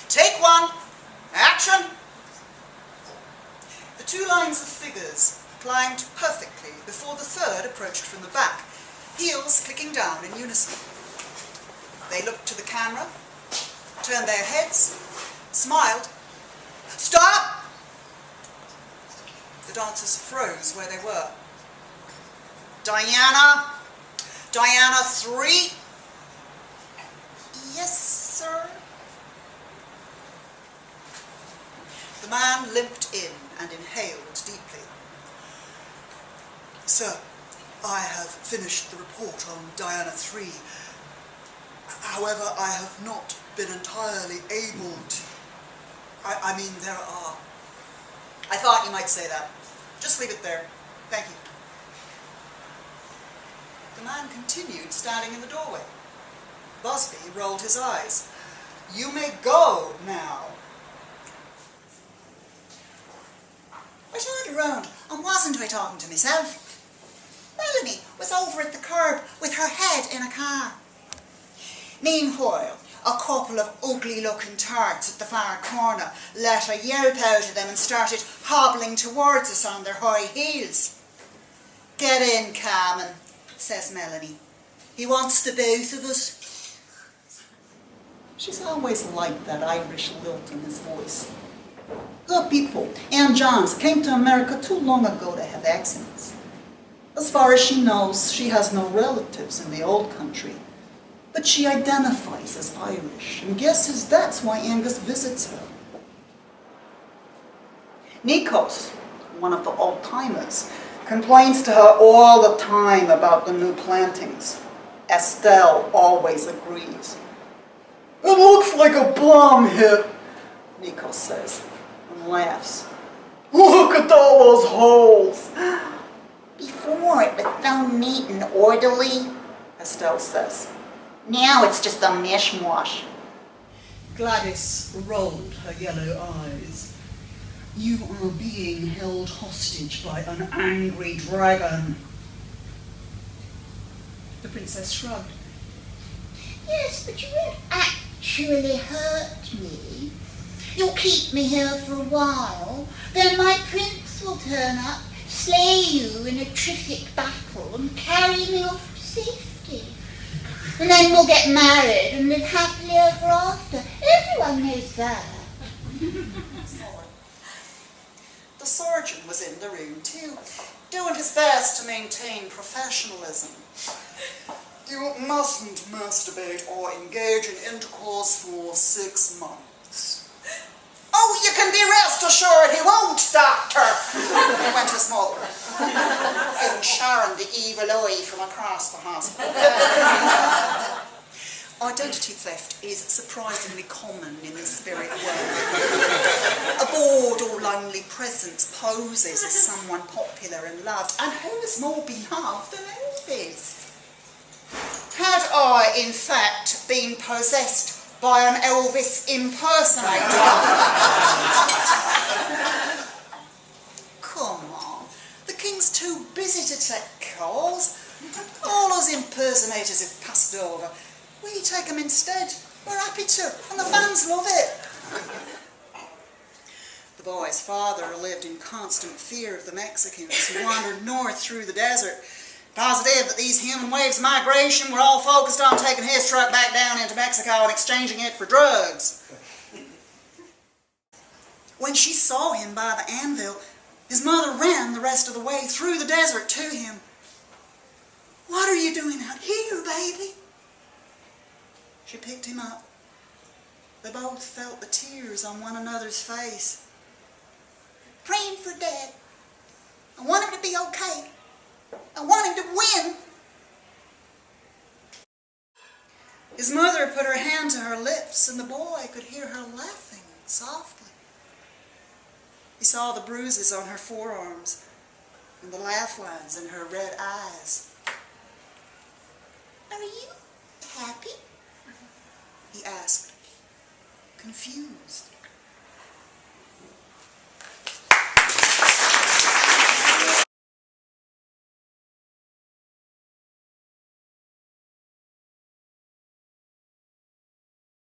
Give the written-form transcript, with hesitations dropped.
Take one. Action. The two lines of figures climbed perfectly before the third approached from the back, heels clicking down in unison. They looked to the camera, turned their heads, smiled. Stop! The dancers froze where they were. Diana! Diana 3? Yes, sir? The man limped in and inhaled deeply. Sir, I have finished the report on Diana 3. However, I have not been entirely able to... I mean, there are... I thought you might say that. Just leave it there. Thank you. The man continued standing in the doorway. Busby rolled his eyes. You may go now. I turned around and wasn't I talking to myself? Melanie was over at the curb with her head in a car. Meanwhile, a couple of ugly-looking tarts at the far corner let a yelp out of them and started hobbling towards us on their high heels. Get in, Carmen, says Melanie. He wants the both of us. She's always liked that Irish lilt in his voice. Good people, Ann Johns came to America too long ago to have accents. As far as she knows, she has no relatives in the old country. But she identifies as Irish and guesses that's why Angus visits her. Nikos, one of the old-timers, complains to her all the time about the new plantings. Estelle always agrees. It looks like a bomb hit, Nikos says, and laughs. Look at all those holes. Before it was so neat and orderly, Estelle says. Now it's just a mishmash. Gladys rolled her yellow eyes. You are being held hostage by an angry dragon. The princess shrugged. Yes, but you won't actually hurt me. You'll keep me here for a while, then my prince will turn up, slay you in a terrific battle and carry me off to safety. And then we'll get married and live happily ever after. Everyone knows that. The sergeant was in the room too, doing his best to maintain professionalism. You mustn't masturbate or engage in intercourse for 6 months. Oh, you can be rest assured he won't, Doctor, went his mother, giving Sharon the evil eye from across the hospital. Identity theft is surprisingly common in the spirit world. A bored or lonely presence poses as someone popular and loved, and who is more beloved than Elvis? Had I, in fact, been possessed by an Elvis impersonator? Come on, the king's too busy to take calls. All those impersonators have passed over. We take them instead. We're happy to, and the fans love it. The boy's father lived in constant fear of the Mexicans who wandered north through the desert, positive that these human waves of migration were all focused on taking his truck back down into Mexico and exchanging it for drugs. When she saw him by the anvil, his mother ran the rest of the way through the desert to him. What are you doing out here, baby? She picked him up. They both felt the tears on one another's face. Praying for Dad. I want him to be okay. I want him to win. His mother put her hand to her lips, and the boy could hear her laughing softly. He saw the bruises on her forearms and the laugh lines in her red eyes. Are you happy? He asked, confused.